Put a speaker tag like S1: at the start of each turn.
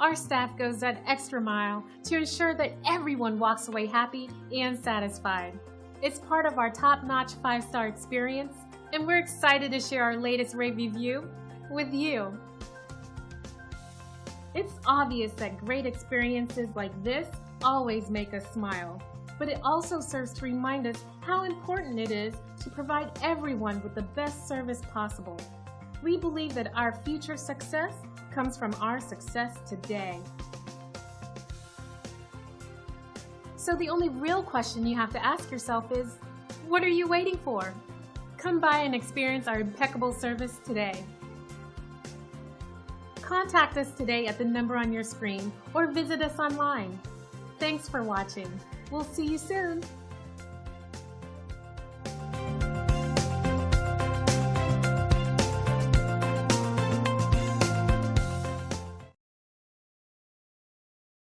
S1: our staff goes that extra mile to ensure that everyone walks away happy and satisfied. It's part of our top-notch 5-star experience, and we're excited to share our latest rave review with you. It's obvious that great experiences like this always make us smile, but it also serves to remind us how important it is to provide everyone with the best service possible. We believe that our future success comes from our success today. So the only real question you have to ask yourself is, what are you waiting for? Come by and experience our impeccable service today. Contact us today at the number on your screen or visit us online. Thanks for watching. We'll see you soon.